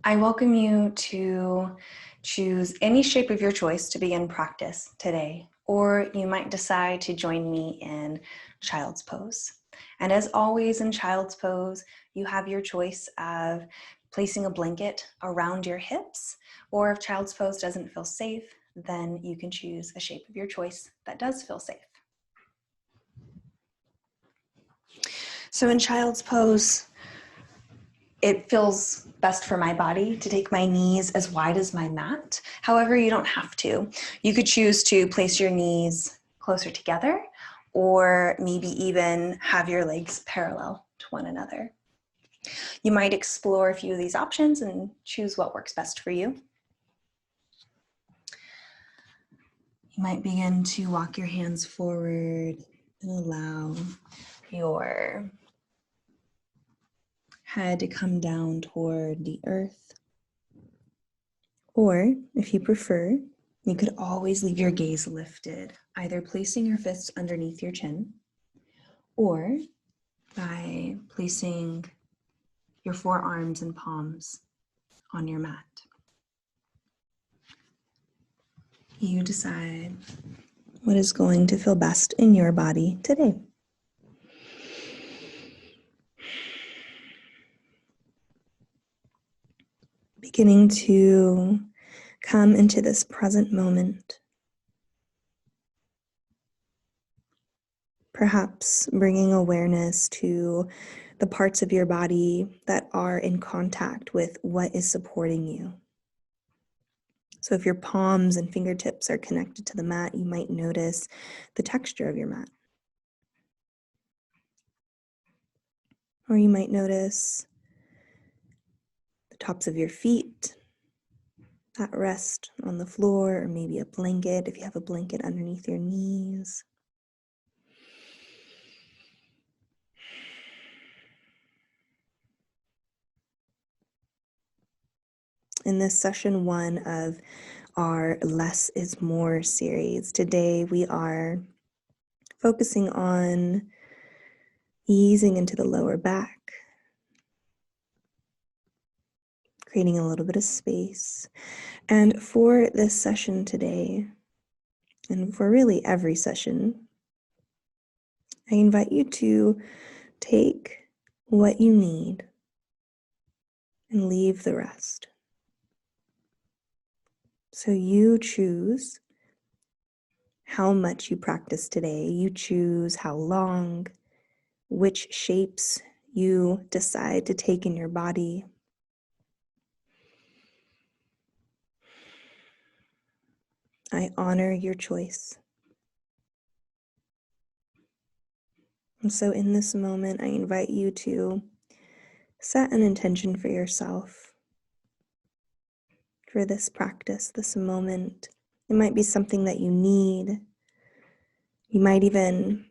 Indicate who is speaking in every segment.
Speaker 1: I welcome you to choose any shape of your choice to begin practice today, or you might decide to join me in Child's Pose. And as always in Child's Pose, you have your choice of placing a blanket around your hips, or if Child's Pose doesn't feel safe, then you can choose a shape of your choice that does feel safe. So in Child's Pose, it feels best for my body to take my knees as wide as my mat. However, you don't have to. You could choose to place your knees closer together, or maybe even have your legs parallel to one another. You might explore a few of these options and choose what works best for you. You might begin to walk your hands forward and allow your head to come down toward the earth. Or, if you prefer, you could always leave your gaze lifted, either placing your fists underneath your chin or by placing your forearms and palms on your mat. You decide what is going to feel best in your body today. Beginning to come into this present moment. Perhaps bringing awareness to the parts of your body that are in contact with what is supporting you. So if your palms and fingertips are connected to the mat, you might notice the texture of your mat. Or you might notice the tops of your feet that rest on the floor, or maybe a blanket if you have a blanket underneath your knees. In this session 1 of our Less is More series, today we are focusing on easing into the lower back, creating a little bit of space. And for this session today, and for really every session, I invite you to take what you need and leave the rest. So you choose how much you practice today. You choose how long, which shapes you decide to take in your body. I honor your choice. And so in this moment, I invite you to set an intention for yourself for this practice, this moment. It might be something that you need. You might even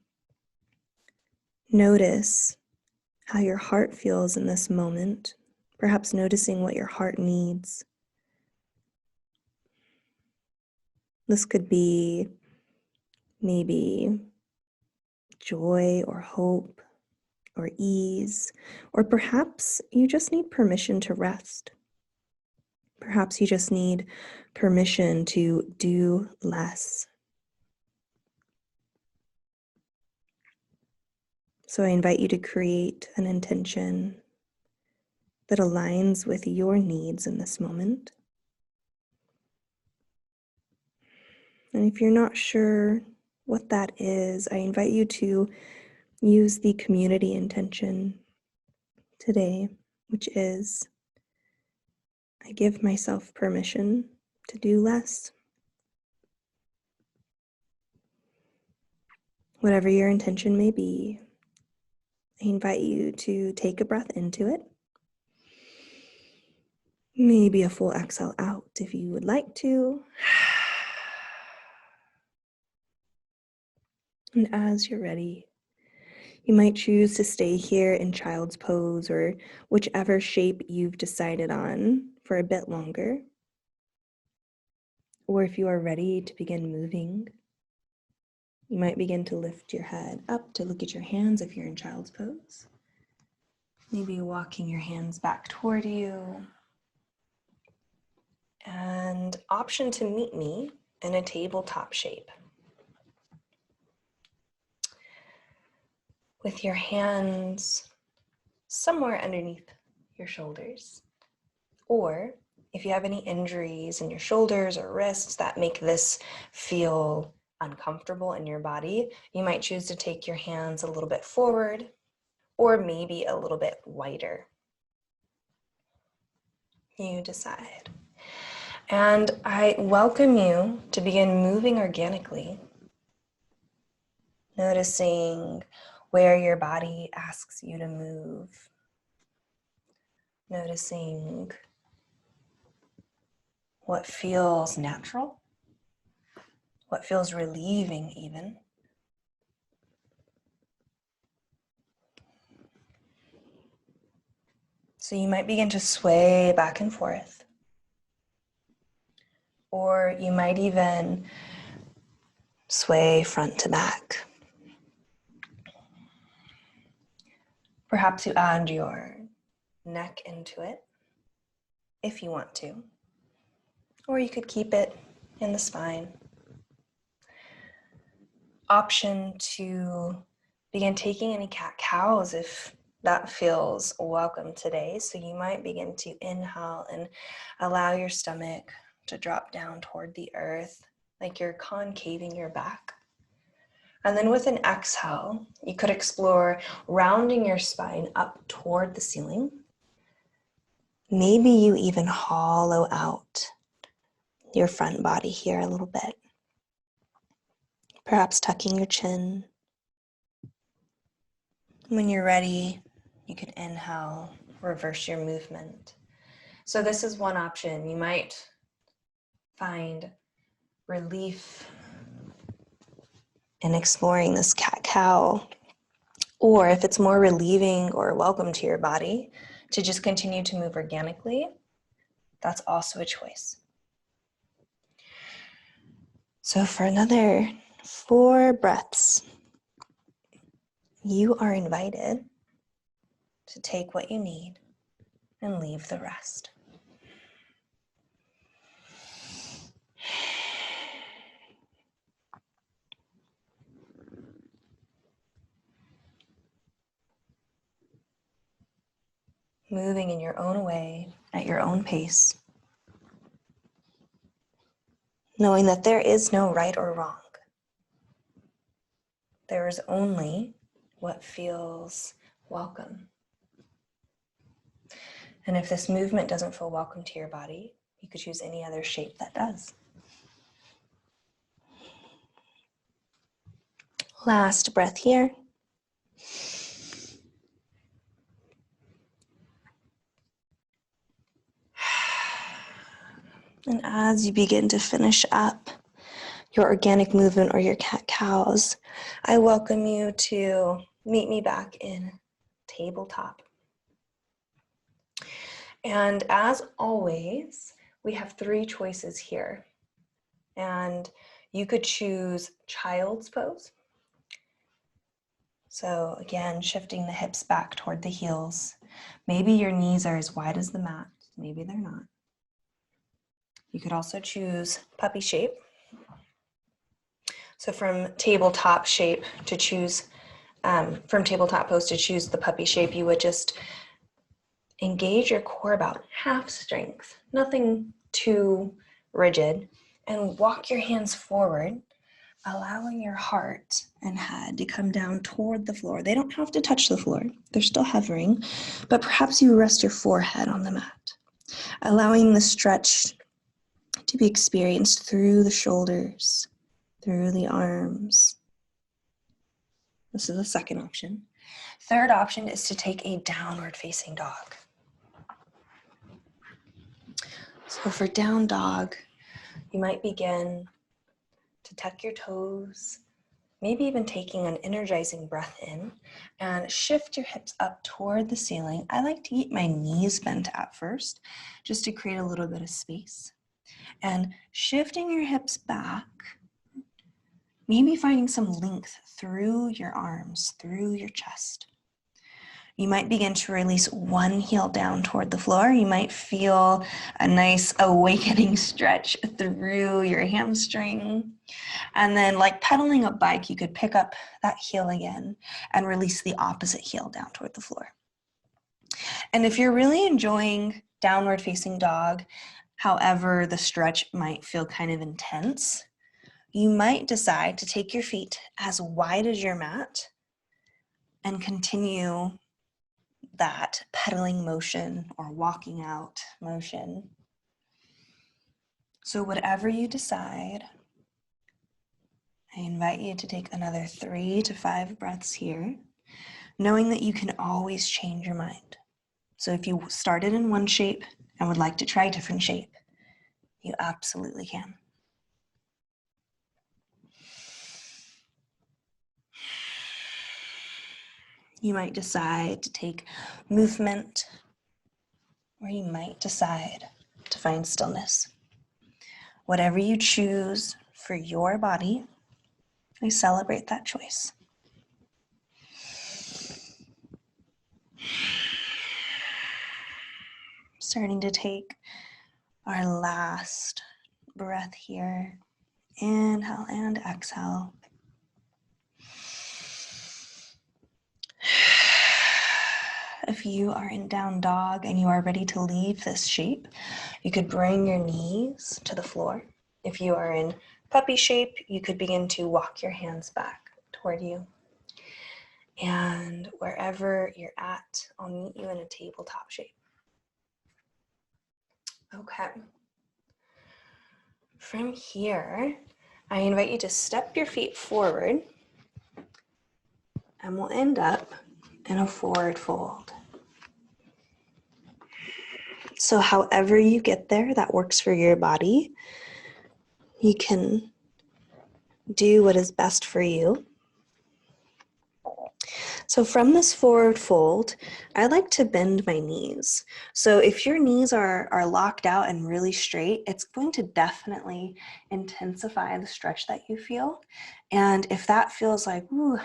Speaker 1: notice how your heart feels in this moment, perhaps noticing what your heart needs. This could be maybe joy or hope or ease, or perhaps you just need permission to rest. Perhaps you just need permission to do less. So I invite you to create an intention that aligns with your needs in this moment. And if you're not sure what that is, I invite you to use the community intention today, which is, I give myself permission to do less. Whatever your intention may be, I invite you to take a breath into it. Maybe a full exhale out if you would like to. And as you're ready, you might choose to stay here in Child's Pose or whichever shape you've decided on for a bit longer. Or if you are ready to begin moving, you might begin to lift your head up to look at your hands if you're in Child's Pose. Maybe walking your hands back toward you. And option to meet me in a tabletop shape. With your hands somewhere underneath your shoulders. Or if you have any injuries in your shoulders or wrists that make this feel uncomfortable in your body, you might choose to take your hands a little bit forward or maybe a little bit wider. You decide. And I welcome you to begin moving organically, noticing where your body asks you to move, noticing what feels natural, what feels relieving even. So you might begin to sway back and forth. Or you might even sway front to back. Perhaps you add your neck into it if you want to. Or you could keep it in the spine. Option to begin taking any cat-cows if that feels welcome today. So you might begin to inhale and allow your stomach to drop down toward the earth, like you're concaving your back. And then with an exhale, you could explore rounding your spine up toward the ceiling. Maybe you even hollow out your front body here a little bit. Perhaps tucking your chin. When you're ready, you can inhale, reverse your movement. So this is one option. You might find relief in exploring this cat-cow, or if it's more relieving or welcome to your body to just continue to move organically, that's also a choice. So for another 4 breaths, you are invited to take what you need and leave the rest. Moving in your own way, at your own pace, knowing that there is no right or wrong. There is only what feels welcome. And if this movement doesn't feel welcome to your body, you could choose any other shape that does. Last breath here. And as you begin to finish up your organic movement or your cat-cows, I welcome you to meet me back in tabletop. And as always, we have 3 choices here. And you could choose child's pose. So again, shifting the hips back toward the heels. Maybe your knees are as wide as the mat. Maybe they're not. You could also choose puppy shape. So from tabletop shape to choose, from tabletop pose to choose the puppy shape, you would just engage your core about half strength, nothing too rigid, and walk your hands forward, allowing your heart and head to come down toward the floor. They don't have to touch the floor. They're still hovering, but perhaps you rest your forehead on the mat, allowing the stretch to be experienced through the shoulders, through the arms. This is the second option. Third option is to take a downward facing dog. So for down dog, you might begin to tuck your toes, maybe even taking an energizing breath in, and shift your hips up toward the ceiling. I like to keep my knees bent at first, just to create a little bit of space. And shifting your hips back, maybe finding some length through your arms, through your chest. You might begin to release one heel down toward the floor. You might feel a nice awakening stretch through your hamstring. And then like pedaling a bike, you could pick up that heel again and release the opposite heel down toward the floor. And if you're really enjoying downward facing dog, however, the stretch might feel kind of intense, you might decide to take your feet as wide as your mat and continue that pedaling motion or walking out motion. So whatever you decide, I invite you to take another 3 to 5 breaths here, knowing that you can always change your mind. So if you started in one shape and would like to try a different shape, you absolutely can. You might decide to take movement, or you might decide to find stillness. Whatever you choose for your body, I celebrate that choice. Starting to take our last breath here. Inhale and exhale. If you are in down dog and you are ready to leave this shape, you could bring your knees to the floor. If you are in puppy shape, you could begin to walk your hands back toward you. And wherever you're at, I'll meet you in a tabletop shape. Okay. From here, I invite you to step your feet forward and we'll end up in a forward fold. So however you get there, that works for your body. You can do what is best for you. So from this forward fold, I like to bend my knees. So if your knees are locked out and really straight, it's going to definitely intensify the stretch that you feel. And if that feels like, ooh,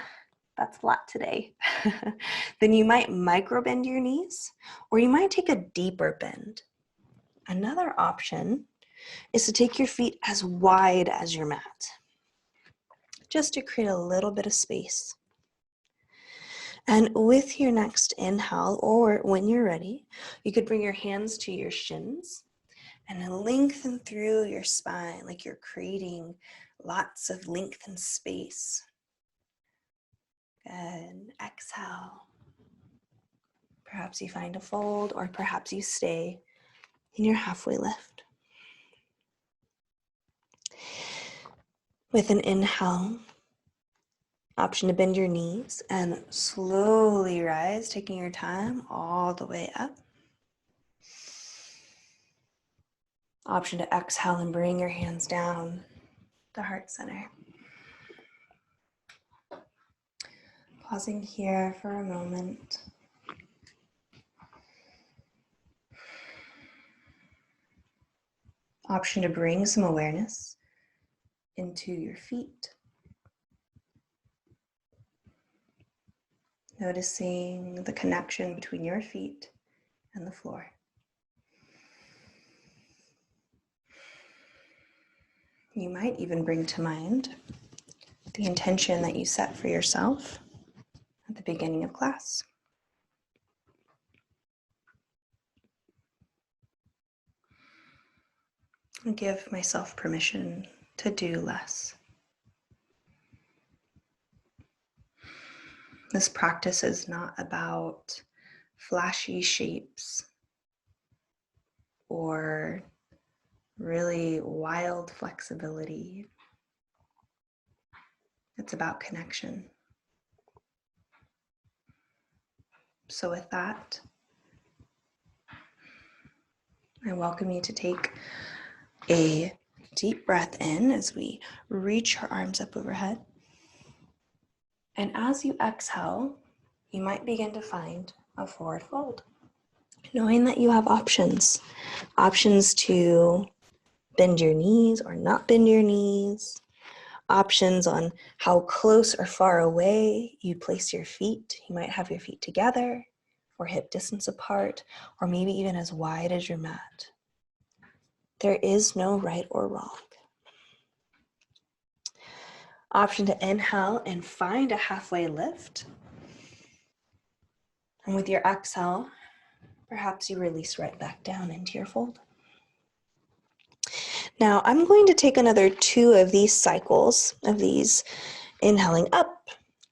Speaker 1: that's a lot today, then you might micro bend your knees, or you might take a deeper bend. Another option is to take your feet as wide as your mat, just to create a little bit of space. And with your next inhale, or when you're ready, you could bring your hands to your shins and then lengthen through your spine like you're creating lots of length and space. Good. Exhale. Perhaps you find a fold, or perhaps you stay in your halfway lift. With an inhale, option to bend your knees and slowly rise, taking your time all the way up. Option to exhale and bring your hands down to heart center. Pausing here for a moment. Option to bring some awareness into your feet. Noticing the connection between your feet and the floor. You might even bring to mind the intention that you set for yourself at the beginning of class. And give myself permission to do less. This practice is not about flashy shapes or really wild flexibility. It's about connection. So with that, I welcome you to take a deep breath in as we reach our arms up overhead. And as you exhale, you might begin to find a forward fold, knowing that you have options. Options to bend your knees or not bend your knees. Options on how close or far away you place your feet. You might have your feet together. or hip distance apart, or maybe even as wide as your mat. There is no right or wrong. Option to inhale and find a halfway lift. And with your exhale, perhaps you release right back down into your fold. Now I'm going to take another 2 of these cycles of these inhaling up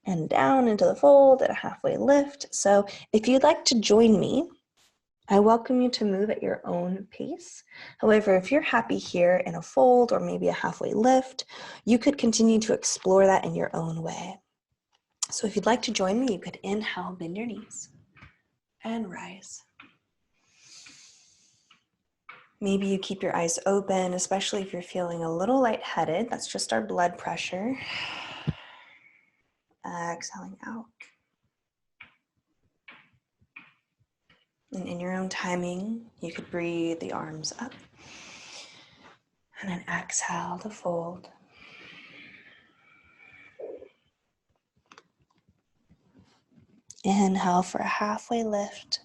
Speaker 1: and down into the fold at a halfway lift. So if you'd like to join me, I welcome you to move at your own pace. However, if you're happy here in a fold or maybe a halfway lift, you could continue to explore that in your own way. So if you'd like to join me, you could inhale, bend your knees, and rise. Maybe you keep your eyes open, especially if you're feeling a little lightheaded. That's just our blood pressure. Exhaling out. And in your own timing, you could breathe the arms up. And then exhale to fold. Inhale for a halfway lift.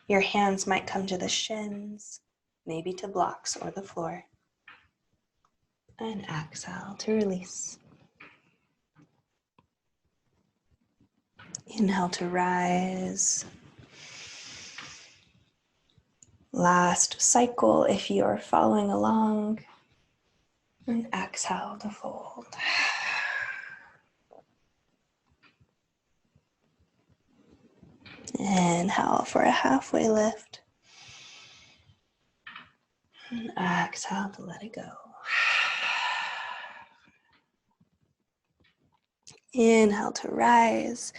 Speaker 1: Your hands might come to the shins, maybe to blocks or the floor. And exhale to release. Inhale to rise. Last cycle if you are following along. And exhale to fold. Inhale for a halfway lift. And exhale to let it go. Inhale to rise.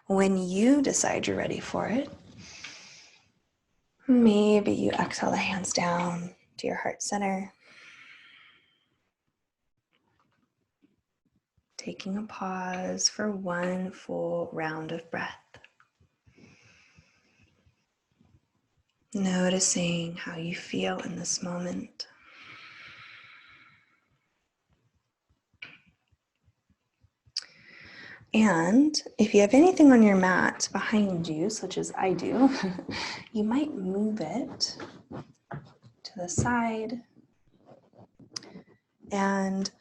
Speaker 1: When you decide you're ready for it, maybe you exhale the hands down to your heart center. Taking a pause for one full round of breath. Noticing how you feel in this moment. And if you have anything on your mat behind you, such as I do, you might move it to the side. And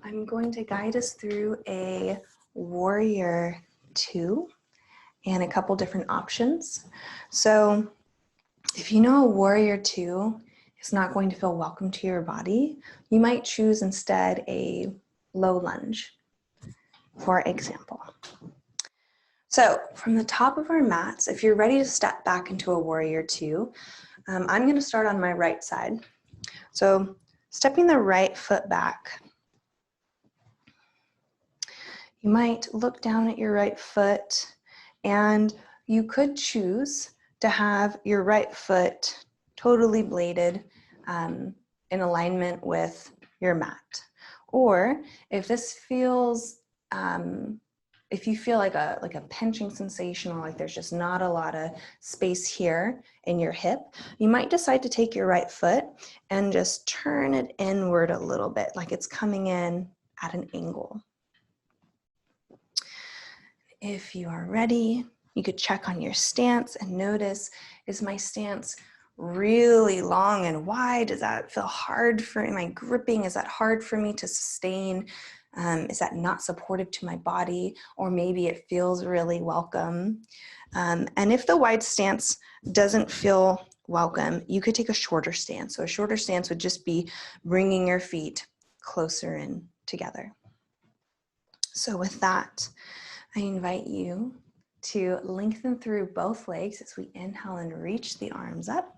Speaker 1: I'm going to guide us through a warrior 2 and a couple different options. So if you know a warrior 2 is not going to feel welcome to your body, you might choose instead a low lunge, for example. So from the top of our mats, if you're ready to step back into a warrior 2, I'm going to start on my right side. So stepping the right foot back, you might look down at your right foot, and you could choose to have your right foot totally bladed in alignment with your mat. Or if this feels, if you feel like a pinching sensation, or like there's just not a lot of space here in your hip, you might decide to take your right foot and just turn it inward a little bit, like it's coming in at an angle. If you are ready, you could check on your stance and notice, is my stance really long and wide? Does that feel hard for me? Am I gripping? Is that hard for me to sustain? Is that not supportive to my body? Or maybe it feels really welcome. And if the wide stance doesn't feel welcome, you could take a shorter stance. So a shorter stance would just be bringing your feet closer in together. So with that, I invite you to lengthen through both legs as we inhale and reach the arms up.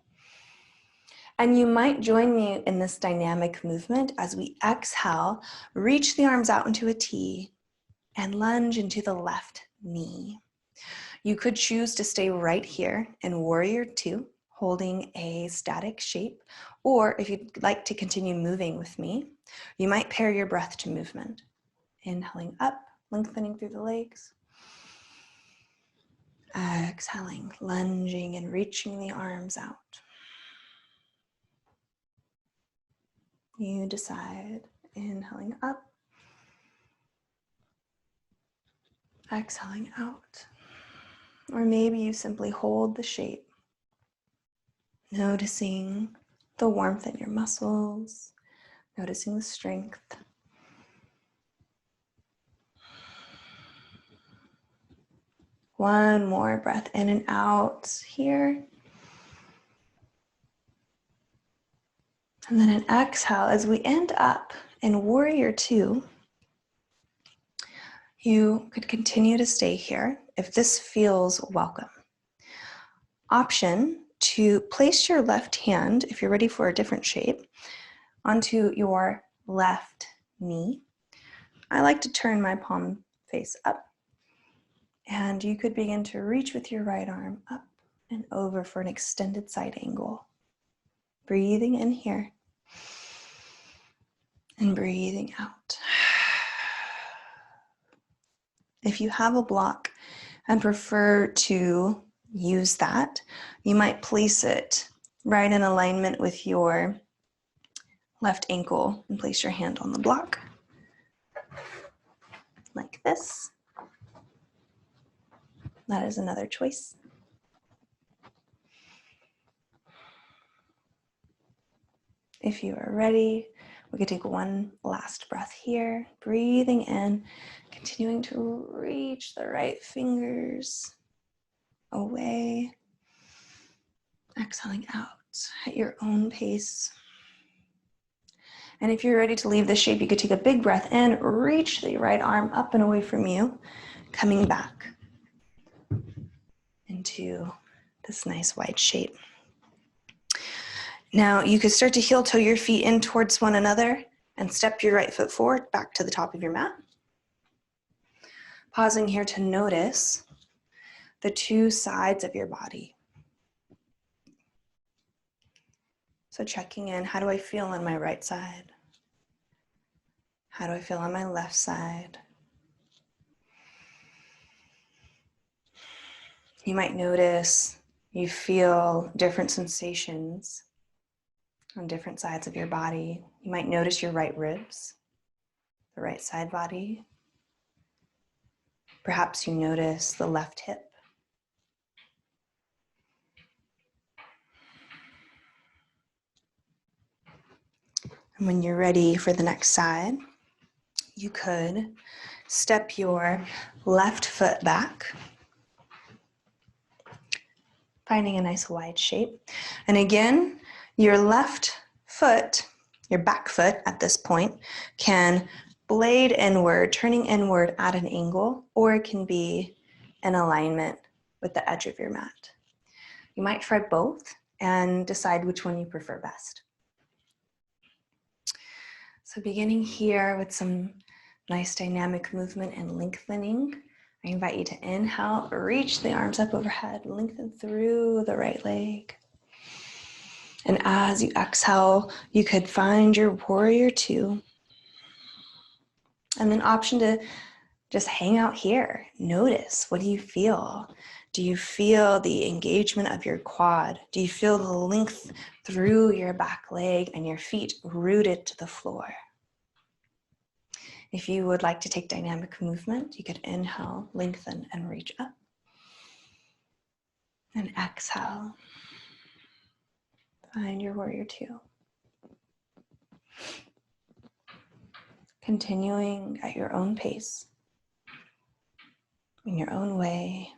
Speaker 1: And you might join me in this dynamic movement as we exhale, reach the arms out into a T and lunge into the left knee. You could choose to stay right here in warrior 2, holding a static shape, or if you'd like to continue moving with me, you might pair your breath to movement. Inhaling up, lengthening through the legs. Exhaling, lunging and reaching the arms out. You decide. Inhaling up. Exhaling out. Or maybe you simply hold the shape, noticing the warmth in your muscles, noticing the strength. One more breath in and out here. And then an exhale as we end up in Warrior Two. You could continue to stay here if this feels welcome. Option to place your left hand, if you're ready for a different shape, onto your left knee. I like to turn my palm face up, and you could begin to reach with your right arm up and over for an extended side angle. Breathing in here and breathing out. If you have a block and prefer to use that, you might place it right in alignment with your left ankle and place your hand on the block like this. That is another choice. If you are ready, we could take one last breath here, breathing in, continuing to reach the right fingers away, exhaling out at your own pace. And if you're ready to leave this shape, you could take a big breath in, reach the right arm up and away from you, coming back into this nice wide shape. Now you could start to heel toe your feet in towards one another and step your right foot forward back to the top of your mat. Pausing here to notice the two sides of your body. So checking in, how do I feel on my right side? How do I feel on my left side? You might notice you feel different sensations on different sides of your body. You might notice your right ribs, the right side body. Perhaps you notice the left hip. And when you're ready for the next side, you could step your left foot back, finding a nice wide shape. And again, your left foot, your back foot at this point, can blade inward, turning inward at an angle, or it can be in alignment with the edge of your mat. You might try both and decide which one you prefer best. So beginning here with some nice dynamic movement and lengthening, I invite you to inhale, reach the arms up overhead, lengthen through the right leg. And as you exhale, you could find your Warrior Two. And then option to just hang out here. Notice, what do you feel? Do you feel the engagement of your quad? Do you feel the length through your back leg and your feet rooted to the floor? If you would like to take dynamic movement, you could inhale, lengthen, and reach up. And exhale. Find your Warrior Two. Continuing at your own pace, in your own way.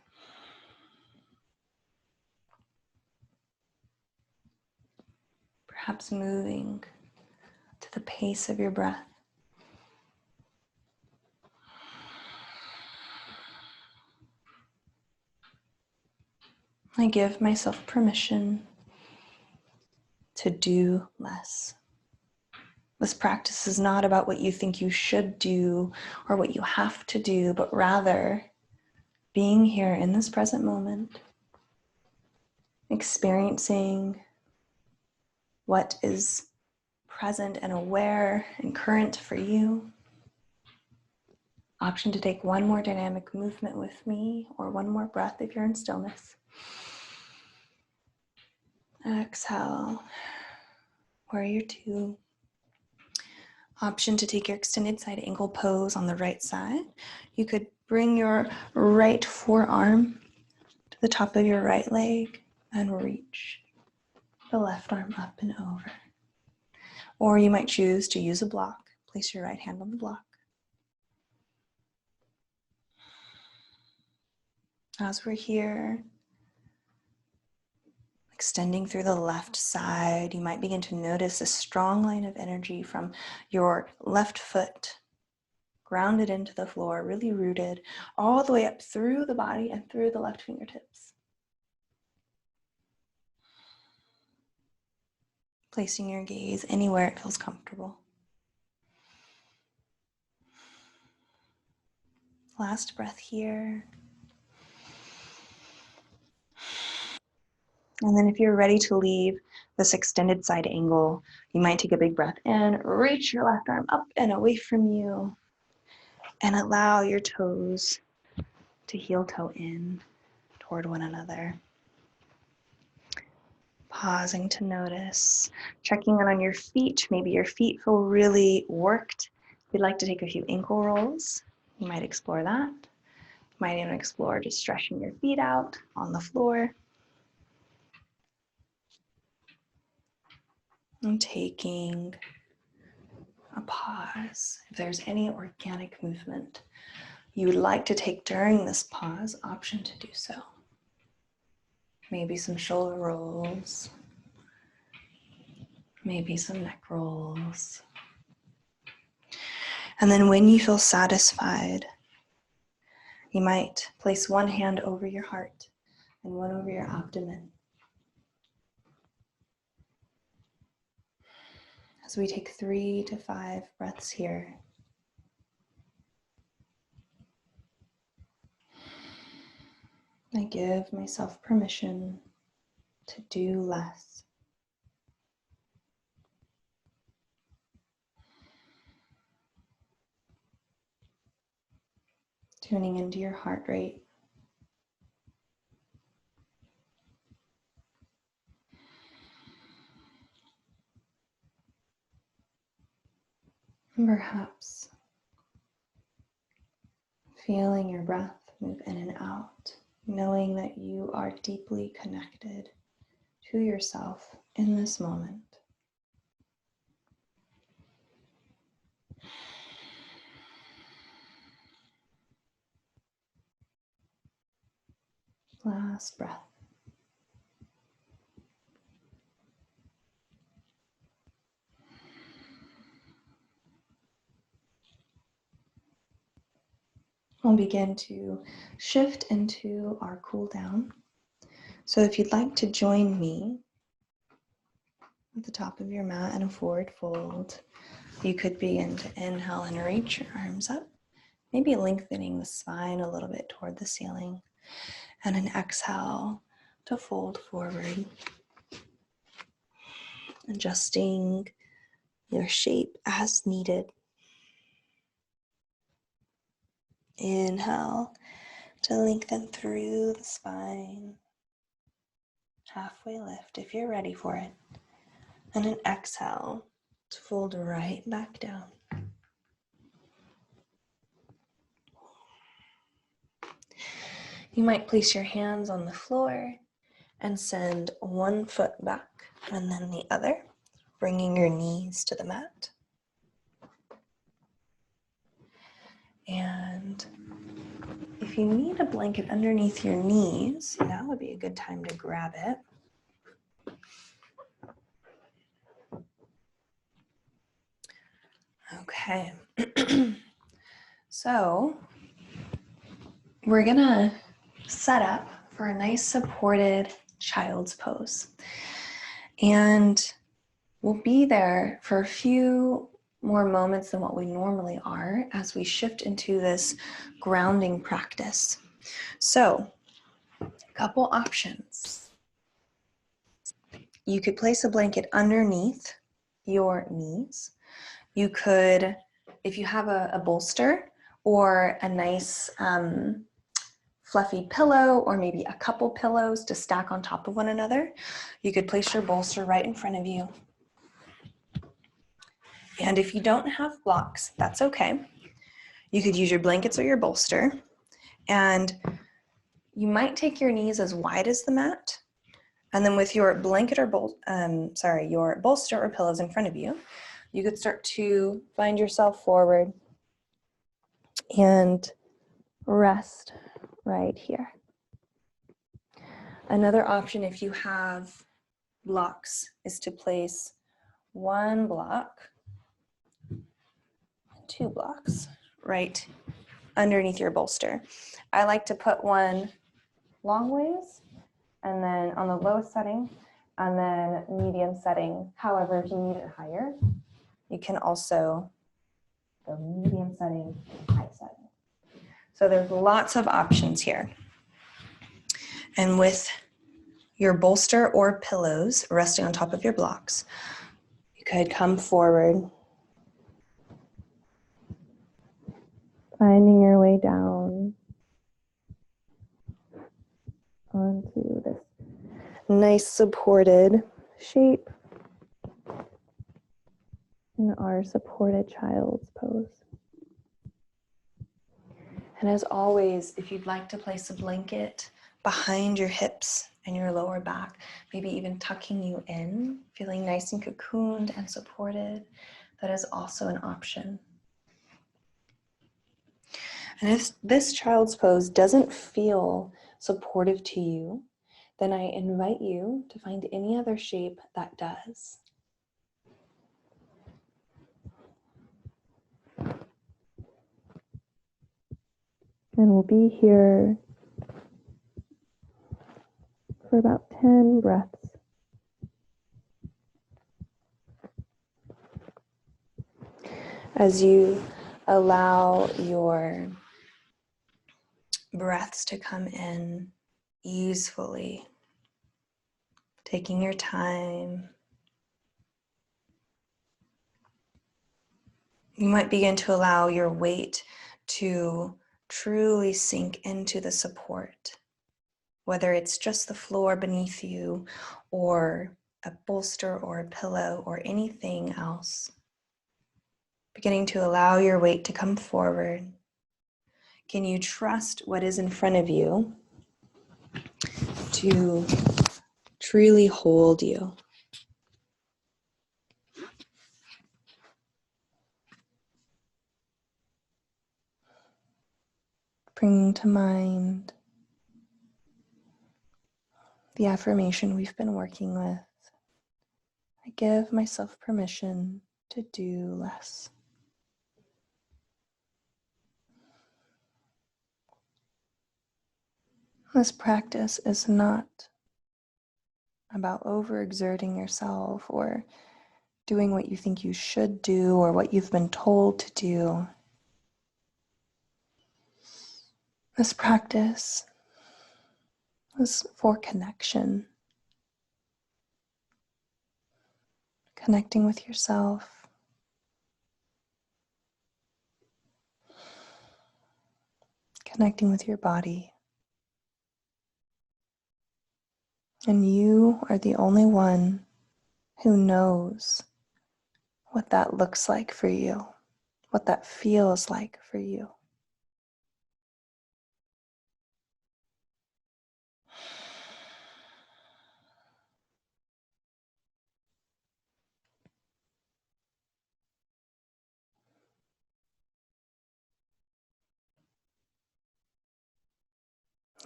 Speaker 1: Perhaps moving to the pace of your breath. I give myself permission to do less. This practice is not about what you think you should do or what you have to do, but rather being here in this present moment, experiencing what is present and aware and current for you. Option to take one more dynamic movement with me or one more breath if you're in stillness. Exhale, Warrior Two. Option to take your extended side angle pose on the right side. You could bring your right forearm the top of your right leg and reach the left arm up and over. Or you might choose to use a block. Place your right hand on the block. As we're here, extending through the left side, you might begin to notice a strong line of energy from your left foot, grounded into the floor, really rooted, all the way up through the body and through the left fingertips. Placing your gaze anywhere it feels comfortable. Last breath here. And then if you're ready to leave this extended side angle, you might take a big breath in, reach your left arm up and away from you, and allow your toes to heel toe in toward one another. Pausing to notice, checking in on your feet. Maybe your feet feel really worked. If you'd like to take a few ankle rolls, you might explore that. You might even explore just stretching your feet out on the floor. And taking a pause. If there's any organic movement you would like to take during this pause, option to do so. Maybe some shoulder rolls, maybe some neck rolls. And then when you feel satisfied, you might place one hand over your heart and one over your abdomen. As we take 3 to 5 breaths here. I give myself permission to do less. Tuning into your heart rate. And perhaps feeling your breath move in and out, knowing that you are deeply connected to yourself in this moment. Last breath. We'll begin to shift into our cool down. So if you'd like to join me at the top of your mat in a forward fold, you could begin to inhale and reach your arms up, maybe lengthening the spine a little bit toward the ceiling, and an exhale to fold forward, adjusting your shape as needed. Inhale to lengthen through the spine. Halfway lift if you're ready for it. And an exhale to fold right back down. You might place your hands on the floor and send one foot back and then the other, bringing your knees to the mat. And if you need a blanket underneath your knees, now would be a good time to grab it. Okay, so we're gonna set up for a nice supported child's pose. And we'll be there for a few more moments than what we normally are as we shift into this grounding practice. So, a couple options. You could place a blanket underneath your knees. You could, if you have a bolster or a nice fluffy pillow, or maybe a couple pillows to stack on top of one another, you could place your bolster right in front of you. And if you don't have blocks, that's okay. You could use your blankets or your bolster. And You might take your knees as wide as the mat, and then with your blanket or your bolster or pillows in front of you, you could start to find yourself forward and rest right here. Another option, if you have blocks, is to place one block, 2 blocks right underneath your bolster. I like to put one long ways and then on the lowest setting and then medium setting. However, if you need it higher, you can also go medium setting, high setting. So there's lots of options here. And with your bolster or pillows resting on top of your blocks, you could come forward, finding your way down onto this nice supported shape in our supported child's pose. And as always, if you'd like to place a blanket behind your hips and your lower back, maybe even tucking you in, feeling nice and cocooned and supported, that is also an option. And if this child's pose doesn't feel supportive to you, then I invite you to find any other shape that does. And we'll be here for about 10 breaths. As you allow your breaths to come in easily, taking your time, you might begin to allow your weight to truly sink into the support, whether it's just the floor beneath you or a bolster or a pillow or anything else. Beginning to allow your weight to come forward. Can you trust what is in front of you to truly hold you? Bringing to mind the affirmation we've been working with. I give myself permission to do less. This practice is not about overexerting yourself or doing what you think you should do or what you've been told to do. This practice is for connection. Connecting with yourself. Connecting with your body. And you are the only one who knows what that looks like for you, what that feels like for you.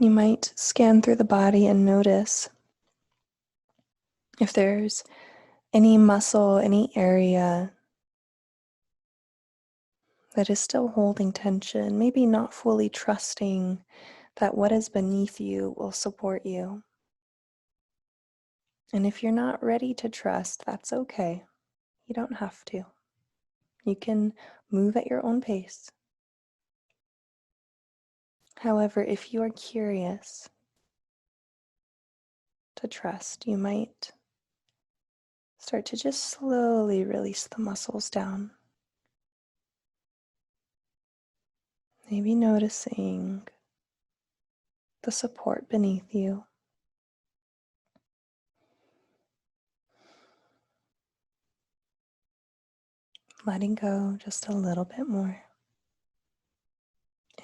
Speaker 1: You might scan through the body and notice if there's any muscle, any area that is still holding tension, maybe not fully trusting that what is beneath you will support you. And if you're not ready to trust, that's okay. You don't have to. You can move at your own pace. However, if you are curious to trust, you might start to just slowly release the muscles down. Maybe noticing the support beneath you. Letting go just a little bit more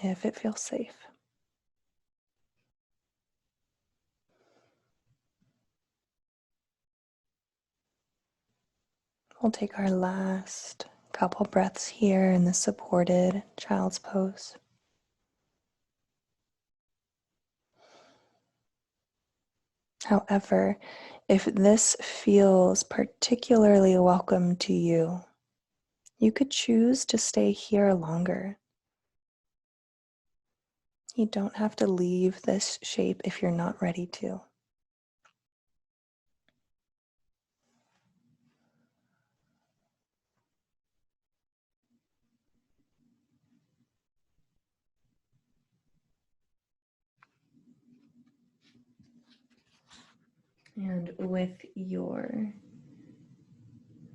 Speaker 1: if it feels safe. We'll take our last couple breaths here in the supported child's pose. However, if this feels particularly welcome to you, you could choose to stay here longer. You don't have to leave this shape if you're not ready to. And with your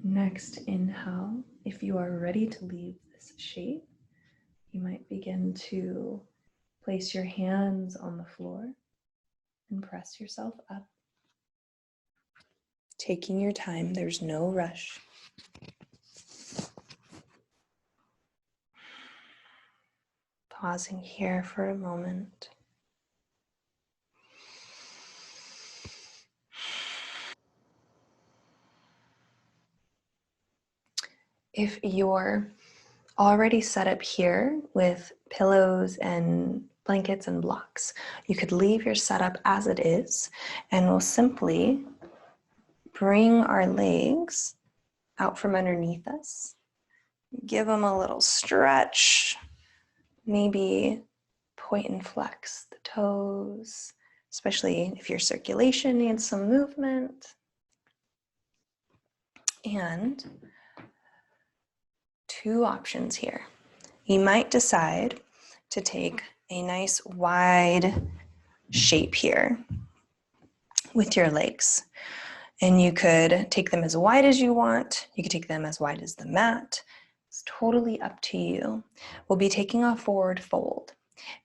Speaker 1: next inhale, if you are ready to leave this shape, you might begin to place your hands on the floor and press yourself up. Taking your time, there's no rush. Pausing here for a moment. If you're already set up here with pillows and blankets and blocks, you could leave your setup as it is, and we'll simply bring our legs out from underneath us. Give them a little stretch, maybe point and flex the toes, especially if your circulation needs some movement. And two options here. You might decide to take a nice wide shape here with your legs. And you could take them as wide as you want. You could take them as wide as the mat. It's totally up to you. We'll be taking a forward fold.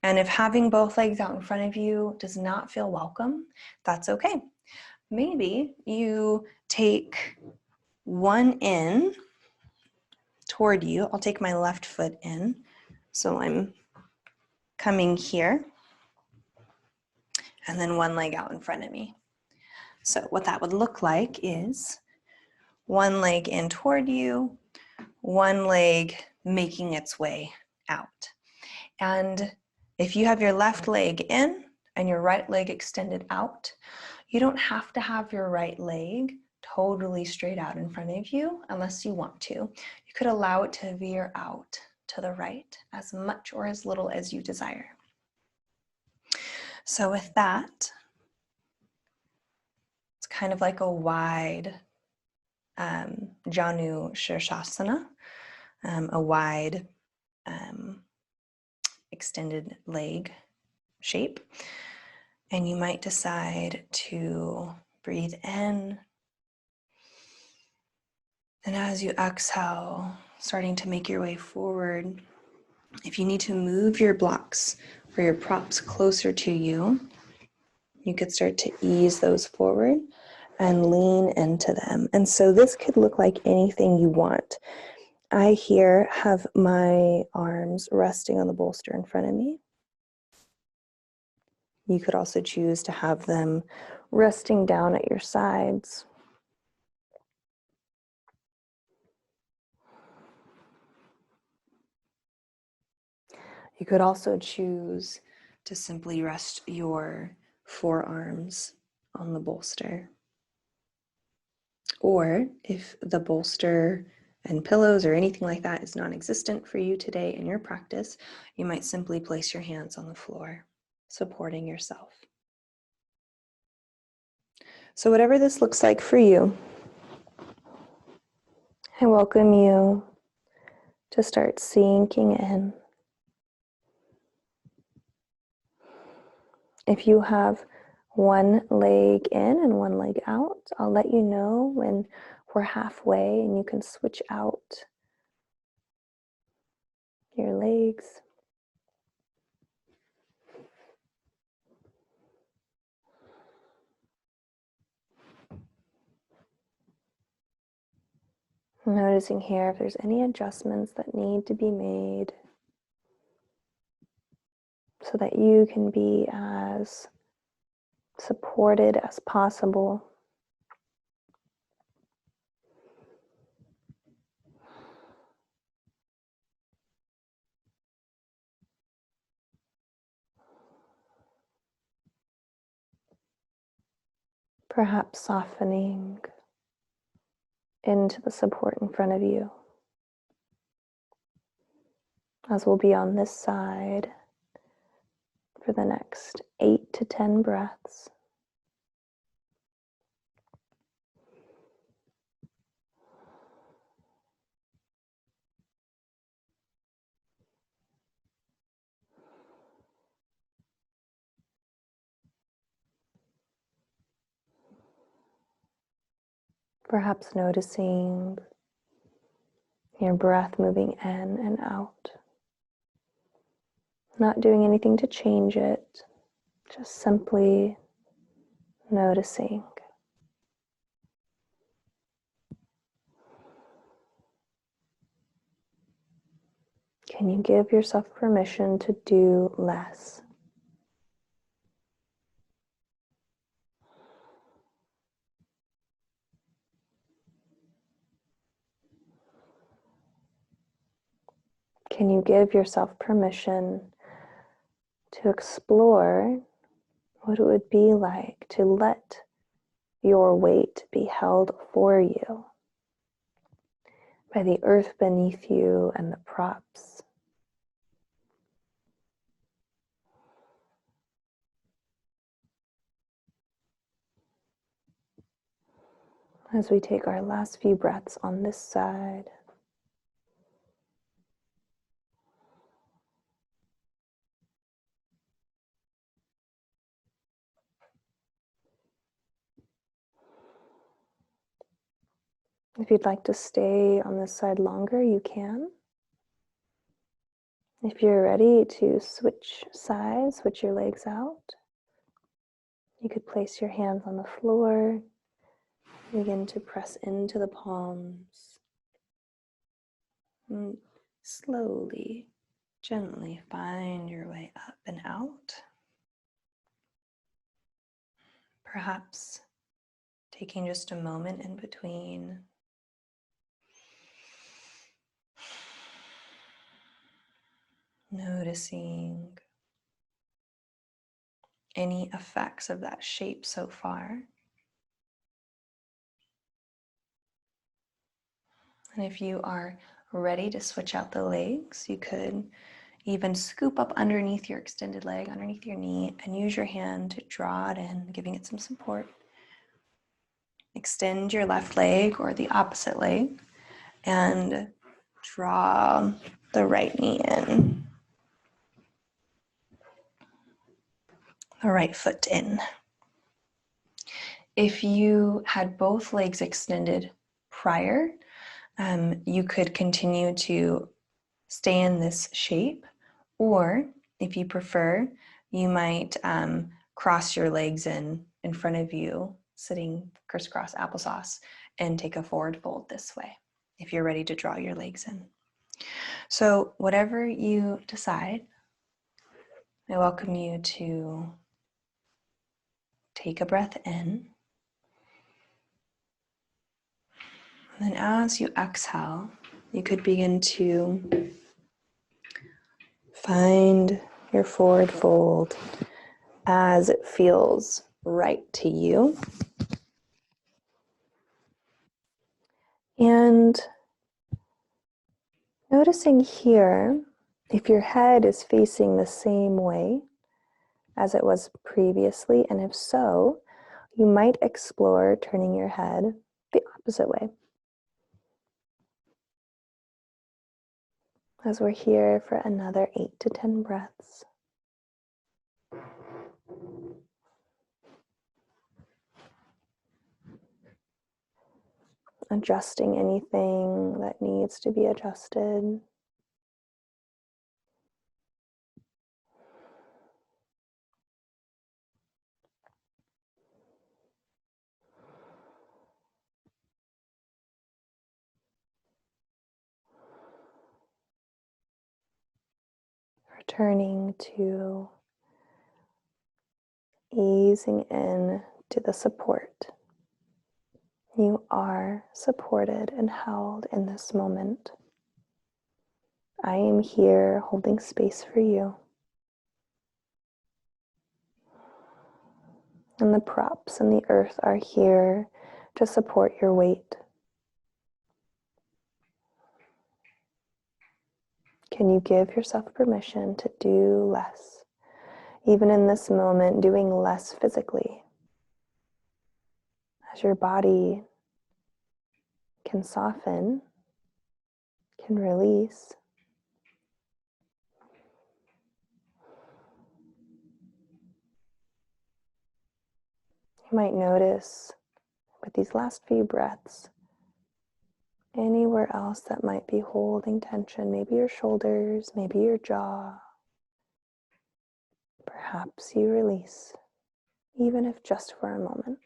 Speaker 1: And if having both legs out in front of you does not feel welcome, that's okay. Maybe you take one in toward you. I'll take my left foot in. So I'm coming here, and then one leg out in front of me. So what that would look like is one leg in toward you, one leg making its way out. And if you have your left leg in and your right leg extended out, you don't have to have your right leg totally straight out in front of you unless you want to. You could allow it to veer out to the right as much or as little as you desire. So with that, it's kind of like a wide Janu Shirshasana, a wide extended leg shape. And you might decide to breathe in. And as you exhale, starting to make your way forward, if you need to move your blocks or your props closer to you, you could start to ease those forward and lean into them. And so this could look like anything you want. I here have my arms resting on the bolster in front of me. You could also choose to have them resting down at your sides. You could also choose to simply rest your forearms on the bolster. Or if the bolster and pillows or anything like that is non-existent for you today in your practice, you might simply place your hands on the floor, supporting yourself. So whatever this looks like for you, I welcome you to start sinking in. If you have one leg in and one leg out, I'll let you know when we're halfway and you can switch out your legs. Noticing here if there's any adjustments that need to be made so that you can be as supported as possible.
Speaker 2: Perhaps softening into the support in front of you, as we'll be on this side for the next 8 to 10 breaths. Perhaps noticing your breath moving in and out. Not doing anything to change it, just simply noticing. Can you give yourself permission to do less? Can you give yourself permission to explore what it would be like to let your weight be held for you by the earth beneath you and the props? As we take our last few breaths on this side, if you'd like to stay on this side longer, you can. If you're ready to switch sides, switch your legs out, you could place your hands on the floor, begin to press into the palms, and slowly, gently find your way up and out. Perhaps taking just a moment in between. Noticing any effects of that shape so far. And if you are ready to switch out the legs, you could even scoop up underneath your extended leg, underneath your knee, and use your hand to draw it in, giving it some support. Extend your left leg or the opposite leg and draw the right knee in, the right foot in. If you had both legs extended prior, you could continue to stay in this shape, or if you prefer, you might cross your legs in front of you, sitting crisscross applesauce, and take a forward fold this way, if you're ready to draw your legs in. So whatever you decide, I welcome you to take a breath in. And then as you exhale, you could begin to find your forward fold as it feels right to you. And noticing here, if your head is facing the same way as it was previously, and if so, you might explore turning your head the opposite way. As we're here for another 8 to 10 breaths. Adjusting anything that needs to be adjusted. Returning to easing in to the support. You are supported and held in this moment. I am here holding space for you. And the props and the earth are here to support your weight. Can you give yourself permission to do less? Even in this moment, doing less physically. As your body can soften, can release. You might notice with these last few breaths, anywhere else that might be holding tension, maybe your shoulders, maybe your jaw. Perhaps you release, even if just for a moment.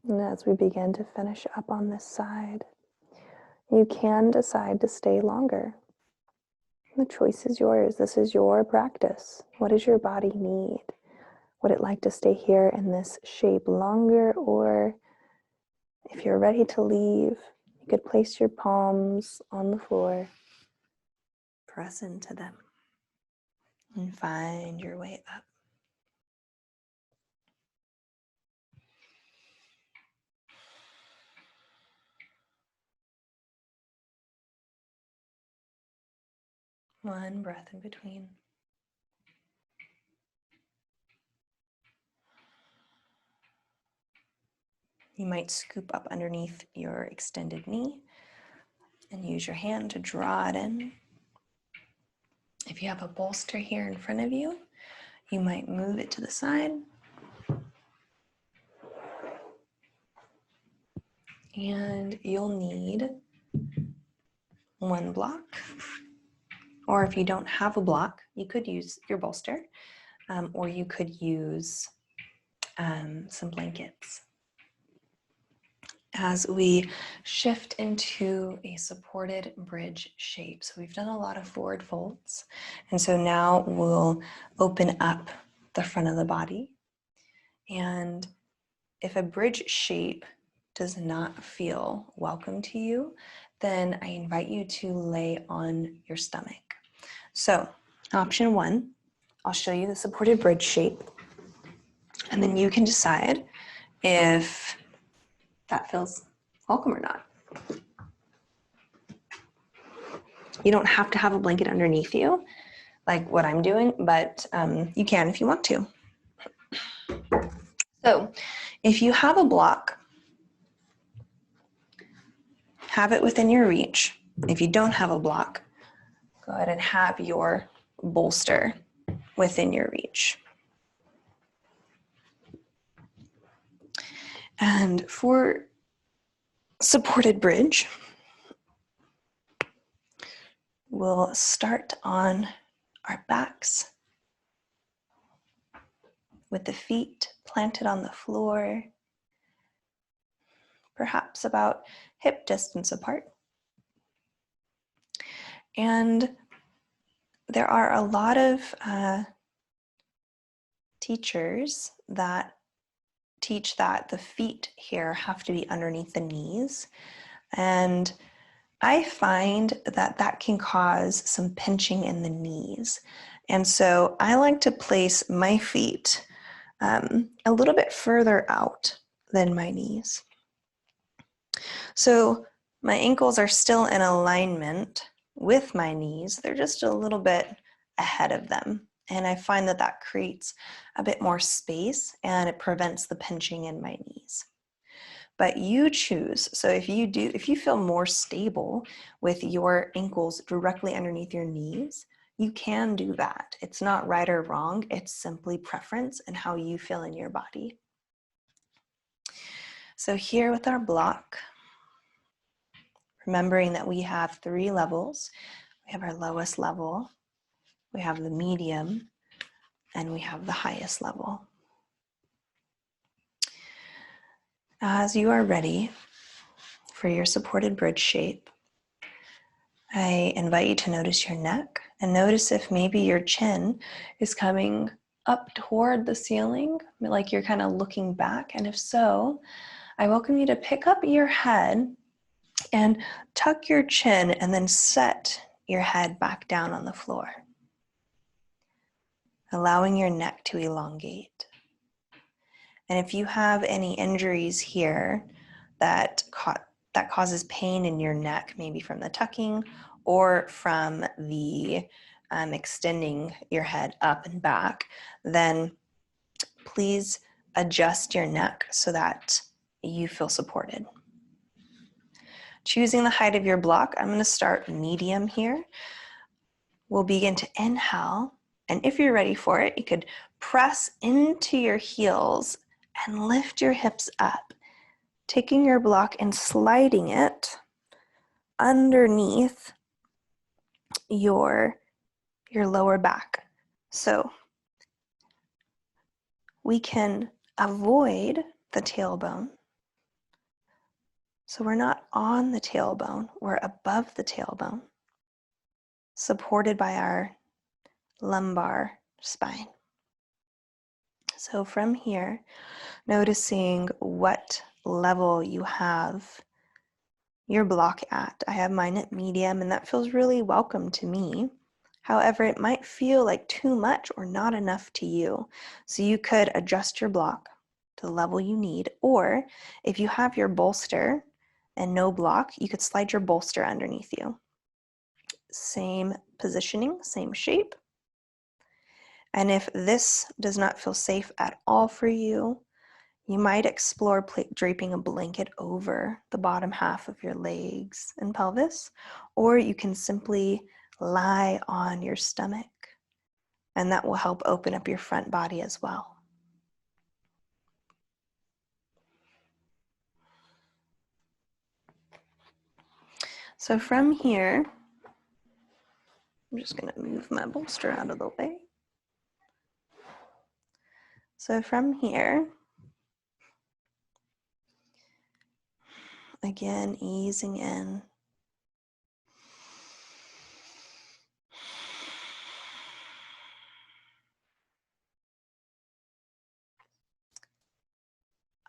Speaker 2: And as we begin to finish up on this side, you can decide to stay longer. The choice is yours. This is your practice. What does your body need? Would it like to stay here in this shape longer? Or if you're ready to leave, you could place your palms on the floor, press into them, and find your way up. One breath in between. You might scoop up underneath your extended knee and use your hand to draw it in. If you have a bolster here in front of you, you might move it to the side. And you'll need one block. Or if you don't have a block, you could use your bolster, or you could use some blankets. As we shift into a supported bridge shape. So we've done a lot of forward folds. And so now we'll open up the front of the body. And if a bridge shape does not feel welcome to you, then I invite you to lay on your stomach. So option one, I'll show you the supported bridge shape. And then you can decide if that feels welcome or not. You don't have to have a blanket underneath you, like what I'm doing, but you can if you want to. So if you have a block, have it within your reach. If you don't have a block, go ahead and have your bolster within your reach. And for supported bridge, we'll start on our backs with the feet planted on the floor, perhaps about hip distance apart. And there are a lot of teachers that teach that the feet here have to be underneath the knees. And I find that that can cause some pinching in the knees. And so I like to place my feet a little bit further out than my knees. So my ankles are still in alignment with my knees. They're just a little bit ahead of them. And I find that that creates a bit more space and it prevents the pinching in my knees. But you choose. So if you feel more stable with your ankles directly underneath your knees, you can do that. It's not right or wrong. It's simply preference and how you feel in your body. So here with our block, remembering that we have 3 levels. We have our lowest level, we have the medium, and we have the highest level. As you are ready for your supported bridge shape, I invite you to notice your neck And notice if maybe your chin is coming up toward the ceiling, like you're kind of looking back. And if so, I welcome you to pick up your head and tuck your chin and then set your head back down on the floor, allowing your neck to elongate. And if you have any injuries here that causes pain in your neck, maybe from the tucking or from the extending your head up and back, then please adjust your neck so that you feel supported. Choosing the height of your block, I'm going to start medium here. We'll begin to inhale, and if you're ready for it, you could press into your heels and lift your hips up, taking your block and sliding it underneath your lower back. So we can avoid the tailbone. So we're not on the tailbone, we're above the tailbone, supported by our lumbar spine. So from here, noticing what level you have your block at. I have mine at medium, and that feels really welcome to me. However, it might feel like too much or not enough to you. So you could adjust your block to the level you need, or if you have your bolster and no block, you could slide your bolster underneath you. Same positioning, same shape. And if this does not feel safe at all for you, you might explore draping a blanket over the bottom half of your legs and pelvis, or you can simply lie on your stomach, and that will help open up your front body as well. So from here, I'm just going to move my bolster out of the way. So from here, again, easing in.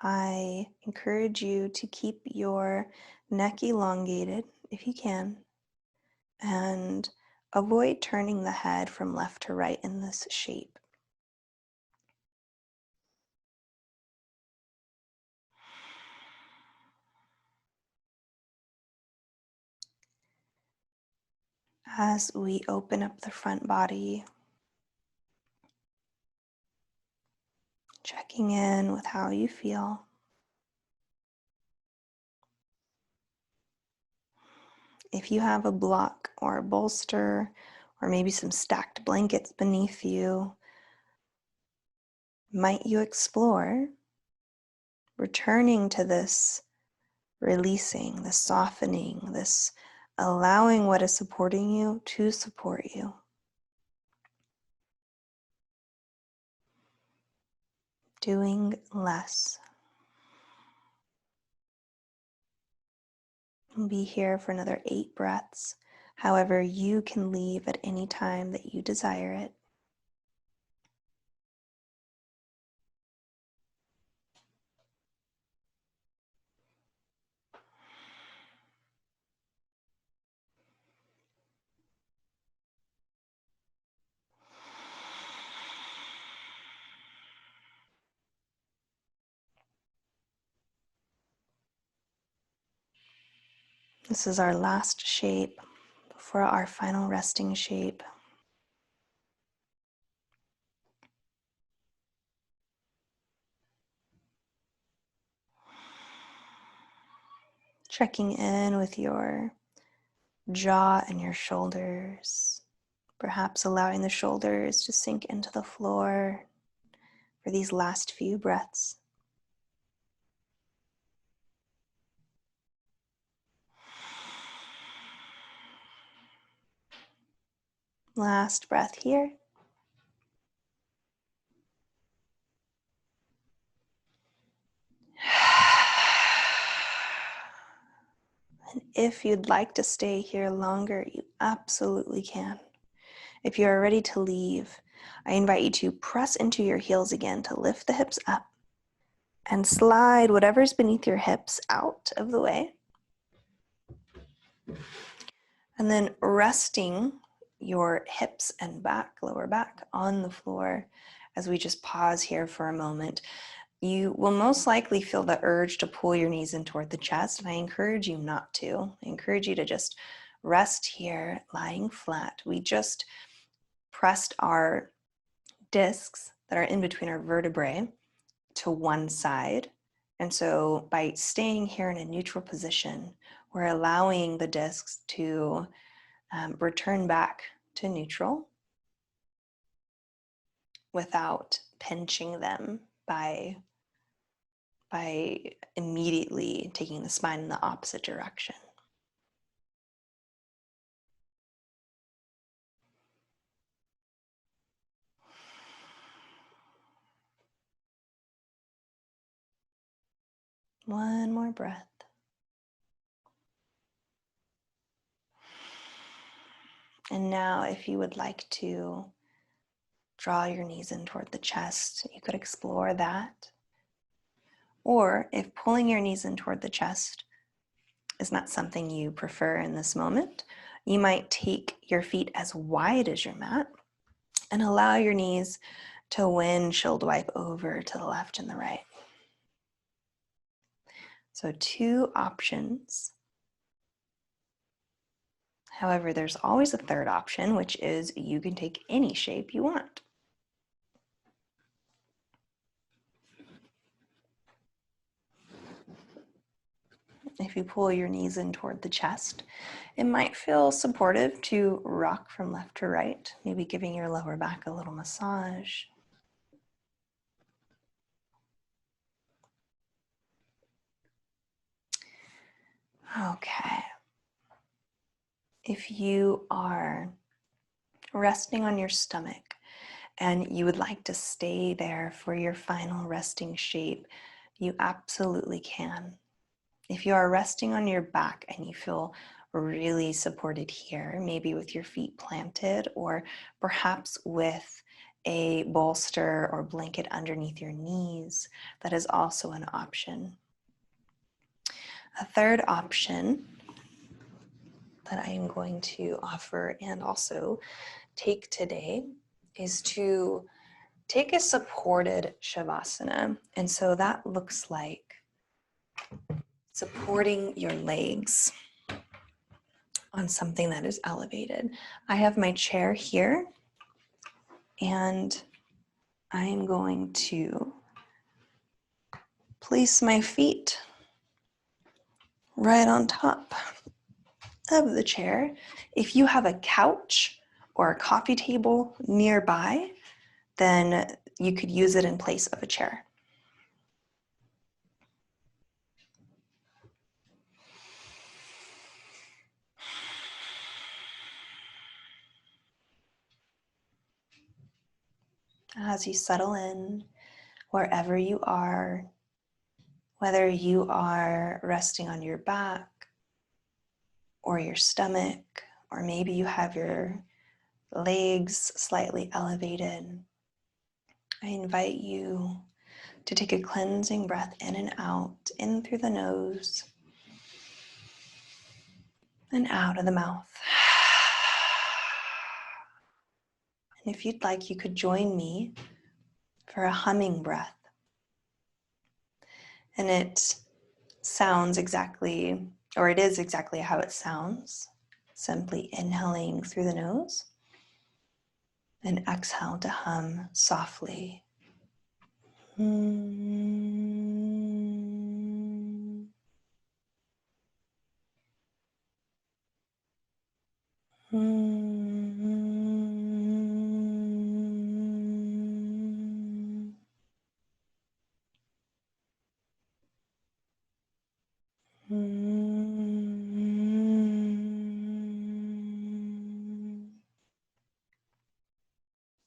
Speaker 2: I encourage you to keep your neck elongated if you can, and avoid turning the head from left to right in this shape. As we open up the front body, checking in with how you feel. If you have a block or a bolster, or maybe some stacked blankets beneath you, might you explore returning to this releasing, this softening, this allowing what is supporting you to support you. Doing less. We'll be here for another 8 breaths. However, you can leave at any time that you desire it. This is our last shape before our final resting shape. Checking in with your jaw and your shoulders, perhaps allowing the shoulders to sink into the floor for these last few breaths. Last breath here. And if you'd like to stay here longer, you absolutely can. If you are ready to leave, I invite you to press into your heels again to lift the hips up and slide whatever's beneath your hips out of the way. And then resting your hips and back, lower back on the floor as we just pause here for a moment. You will most likely feel the urge to pull your knees in toward the chest, and I encourage you not to. I encourage you to just rest here, lying flat. We just pressed our discs that are in between our vertebrae to one side. And so by staying here in a neutral position, we're allowing the discs to return back to neutral without pinching them by immediately taking the spine in the opposite direction. One more breath. And now, if you would like to draw your knees in toward the chest, you could explore that. Or if pulling your knees in toward the chest is not something you prefer in this moment, you might take your feet as wide as your mat and allow your knees to windshield wipe over to the left and the right. So 2 options. However, there's always a third option, which is you can take any shape you want. If you pull your knees in toward the chest, it might feel supportive to rock from left to right, maybe giving your lower back a little massage. Okay. If you are resting on your stomach and you would like to stay there for your final resting shape, you absolutely can. If you are resting on your back and you feel really supported here, maybe with your feet planted or perhaps with a bolster or blanket underneath your knees, that is also an option. A third option that I am going to offer and also take today is to take a supported Shavasana. And so that looks like supporting your legs on something that is elevated. I have my chair here and I am going to place my feet right on top of the chair. If you have a couch or a coffee table nearby, then you could use it in place of a chair. As you settle in, wherever you are, whether you are resting on your back or your stomach, or maybe you have your legs slightly elevated, I invite you to take a cleansing breath in and out, in through the nose and out of the mouth. And if you'd like, you could join me for a humming breath. And it sounds exactly, or it is exactly how it sounds. Simply inhaling through the nose and exhale to hum softly.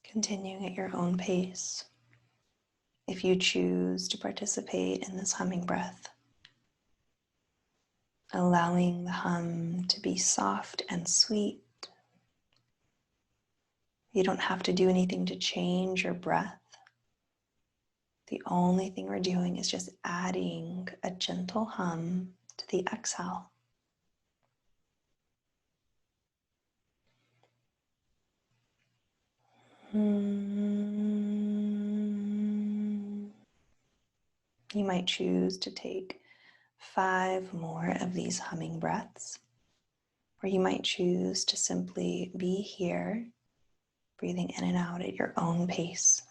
Speaker 2: Continuing at your own pace. If you choose to participate in this humming breath, allowing the hum to be soft and sweet, You don't have to do anything to change your breath. The only thing we're doing is just adding a gentle hum to the exhale. You might choose to take 5 more of these humming breaths, or you might choose to simply be here, breathing in and out at your own pace.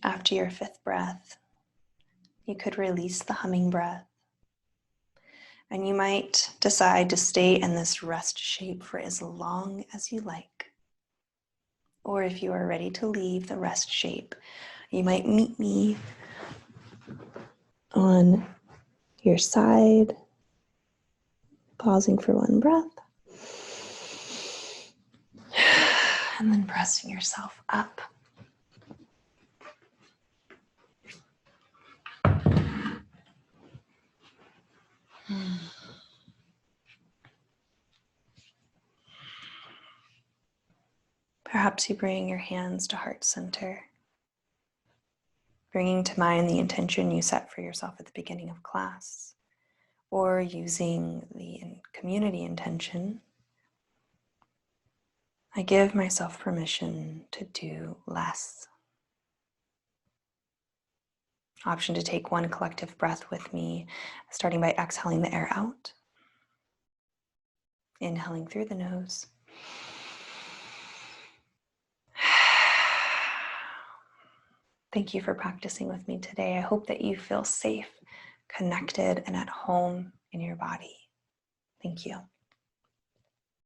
Speaker 2: After your 5th breath, you could release the humming breath, and you might decide to stay in this rest shape for as long as you like. Or if you are ready to leave the rest shape, you might meet me on your side, pausing for 1 breath, and then pressing yourself up. Perhaps you bring your hands to heart center, bringing to mind the intention you set for yourself at the beginning of class, or using the community intention. I give myself permission to do less. Option to take 1 collective breath with me, starting by exhaling the air out. Inhaling through the nose. Thank you for practicing with me today. I hope that you feel safe, connected, and at home in your body. Thank you.